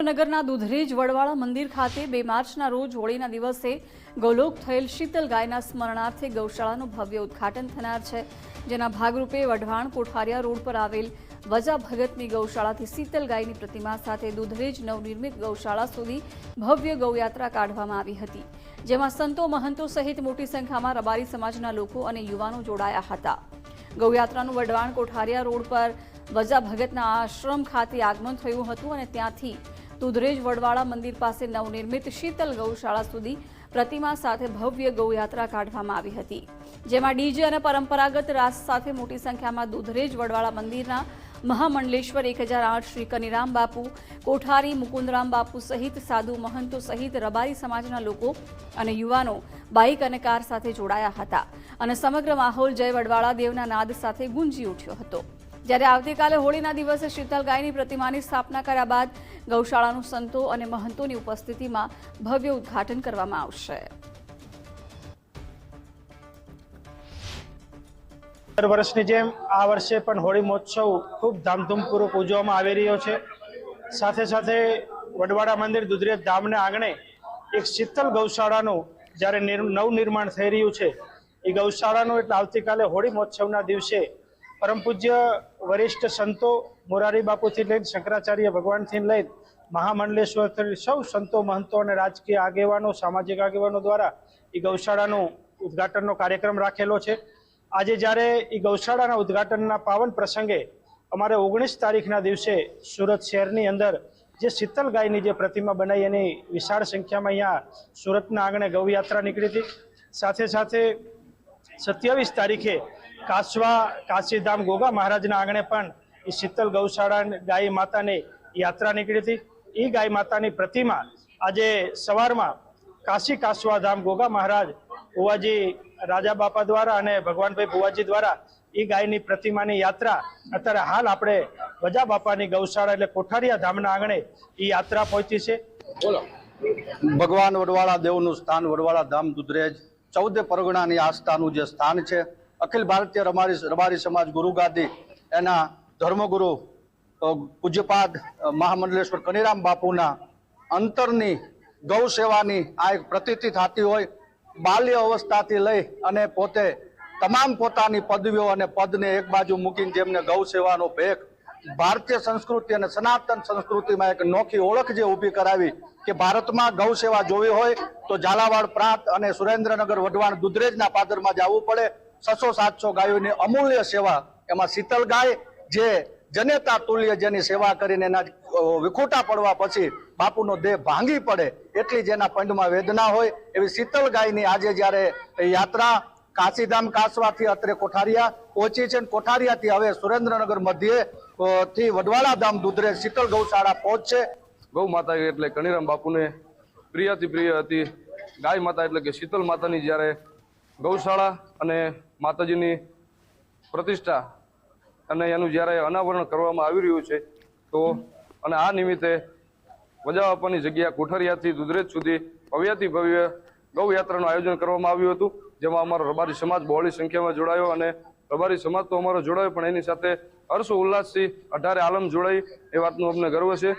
સુરેન્દ્રનગરના દુધરેજ વડવાળા મંદિર ખાતે 2 માર્ચના રોજ હોળીના દિવસે ગૌલોક થયેલ શીતલ ગાયના સ્મરણાર્થે ગૌશાળાનું ભવ્ય ઉદ્ઘાટન થનાર છે, જેના ભાગરૂપે વઢવાણ કોઠારિયા રોડ પર આવેલ વજા ભગતની ગૌશાળાથી શીતલ ગાયની પ્રતિમા સાથે દુધરેજ નવનિર્મિત ગૌશાળા સુધી ભવ્ય ગૌયાત્રા કાઢવામાં આવી હતી, જેમાં સંતો મહંતો સહિત મોટી સંખ્યામાં રબારી સમાજના લોકો અને યુવાનો જોડાયા હતા। ગૌયાત્રાનું વઢવાણ કોઠારિયા રોડ પર વજા ભગતના આશ્રમ ખાતે આગમન થયું હતું અને ત્યાંથી દુધરેજ વડવાળા મંદિર પાસે નવનિર્મિત શીતલ ગૌશાળા સુધી પ્રતિમા સાથે ભવ્ય ગૌયાત્રા કાઢવામાં આવી હતી, જેમાં ડીજે અને પરંપરાગત રાસ સાથે મોટી સંખ્યામાં દુધરેજ વડવાળા મંદિરના મહામંડલેશ્વર 1008 શ્રી કનીરામ બાપુ, કોઠારી મુકુંદરામ બાપુ સહિત સાધુ મહંતો સહિત રબારી સમાજના લોકો અને યુવાનો બાઇક અને કાર સાથે જોડાયા હતા અને સમગ્ર માહોલ જય વડવાળા દેવના નાદ સાથે ગુંજી ઉઠ્યો હતો। જ્યારે આવતીકાલે હોળીના દિવસે શીતલ ગાયની પ્રતિમાની સ્થાપના કર્યા બાદ ગૌશાળાનું સંતો અને મહંતોની ઉપસ્થિતિમાં ભવ્ય ઉદ્ઘાટન કરવામાં આવશે। દર વર્ષની જેમ આ વર્ષે પણ હોળી મહોત્સવ ખૂબ ધામધૂમપૂર્વક ઉજવવામાં આવી રહ્યો છે। સાથે સાથે વડવાડા મંદિર દુધરેજ ધામને આંગણે એક શીતલ ગૌશાળાનું જ્યારે નવનિર્માણ થઈ રહ્યું છે, એ ગૌશાળાનું એટલે આવતીકાલે હોળી મહોત્સવના દિવસે પરમ પૂજ્ય વરિષ્ઠ સંતો મોરારી બાપુથી લઈને શંકરાચાર્ય ભગવાનથી લઈને મહામંડલેશ્વર સૌ સંતો મહંતો અને રાજકીય આગેવાનો સામાજિક આગેવાનો દ્વારા એ ગૌશાળાનું ઉદ્ઘાટનનો કાર્યક્રમ રાખેલો છે। આજે જ્યારે એ ગૌશાળાના ઉદ્ઘાટનના પાવન પ્રસંગે અમારે 19 તારીખના દિવસે સુરત શહેરની અંદર જે શીતલ ગાયની જે પ્રતિમા બનાવી એની વિશાળ સંખ્યામાં અહીંયા સુરતના આંગણે ગૌયાત્રા નીકળી હતી। સાથે સાથે 27 તારીખે કાસવા કાશીધામ ગોગા મહારાજના આંગણે પણ એ શીતલ ગૌશાળા ગાય માતાની યાત્રા નીકળી હતી। એ ગાય માતાની પ્રતિમા આજે સવારમાં કાશી કાસવા ધામ ગોગા મહારાજ ભુવાજી રાજા બાપા દ્વારા અને ભગવાનભાઈ ભુવાજી દ્વારા એ ગાયની પ્રતિમાની યાત્રા અત્યારે હાલ આપણે વજા બાપાની ગૌશાળા એટલે કોઠારિયા ધામના આંગણે એ યાત્રા પહોંચી છે। બોલો। ભગવાન વડવાળા દેવનું સ્થાન વડવાળા ધામ દુધરેજ 14 પરગણાની આસ્થાનું જે સ્થાન છે, અખિલ ભારતીય રબારી સમાજ ગુરુગાદી એના ધર્મગુરુ પૂજ્યપાદ મહામંડલેશ્વર કનીરામ બાપુના અંતરની ગૌ સેવાની આ એક પ્રતીતિ થતી હોય। બાલ્ય અવસ્થાથી લઈ અને પોતે તમામ પોતાની પદવીઓ અને પદને એક બાજુ મૂકીને જેમને ગૌ સેવાનો ભેખ ભારતીય સંસ્કૃતિ અને સનાતન સંસ્કૃતિમાં એક નોખી ઓળખ જે ઊભી કરાવી કે ભારતમાં ગૌ સેવા જોવી હોય તો ઝાલાવાડ પ્રાંત અને સુરેન્દ્રનગર વઢવાણ દુધરેજના પાદરમાં જવું પડે। 600-700 ગાયોની અમૂલ્ય સેવા, એમાં શીતલ ગાય જે જનેતા તુલ્ય જેની સેવા કરીને એના વિખૂટા પડવા પછી બાપુનો દેહ ભાંગી પડે એટલી જેના પંડમાં વેદના હોય એવી શીતલ ગાયની આજે જ્યારે યાત્રા કાશીધામ કાસવાથી અત્રે કોઠારિયા પહોંચી છે, કોઠારિયાથી હવે સુરેન્દ્રનગર મધ્યે થી વડવાળા ધામ દુધરેજ શીતલ ગૌશાળા પહોંચશે। ગૌ માતા એટલે કનીરામ બાપુને પ્રિયથી પ્રિય હતી। ગાય માતા એટલે કે શીતલ માતાની જ્યારે ગૌશાળા અને માતાજીની પ્રતિષ્ઠા અને એનું જ્યારે અનાવરણ કરવામાં આવી રહ્યું છે, તો અને આ નિમિત્તે વજા બાપાની જગ્યા કોઠારિયાથી દુધરેજ સુધી ભવ્યથી ભવ્ય ગૌયાત્રાનું આયોજન કરવામાં આવ્યું હતું, જેમાં અમારો રબારી સમાજ બહોળી સંખ્યામાં જોડાયો અને રબારી સમાજ તો અમારો જોડાયો પણ એની સાથે હર્ષ ઉલ્લાસથી 18 આલમ જોડાઈ એ વાતનું અમને ગર્વ છે।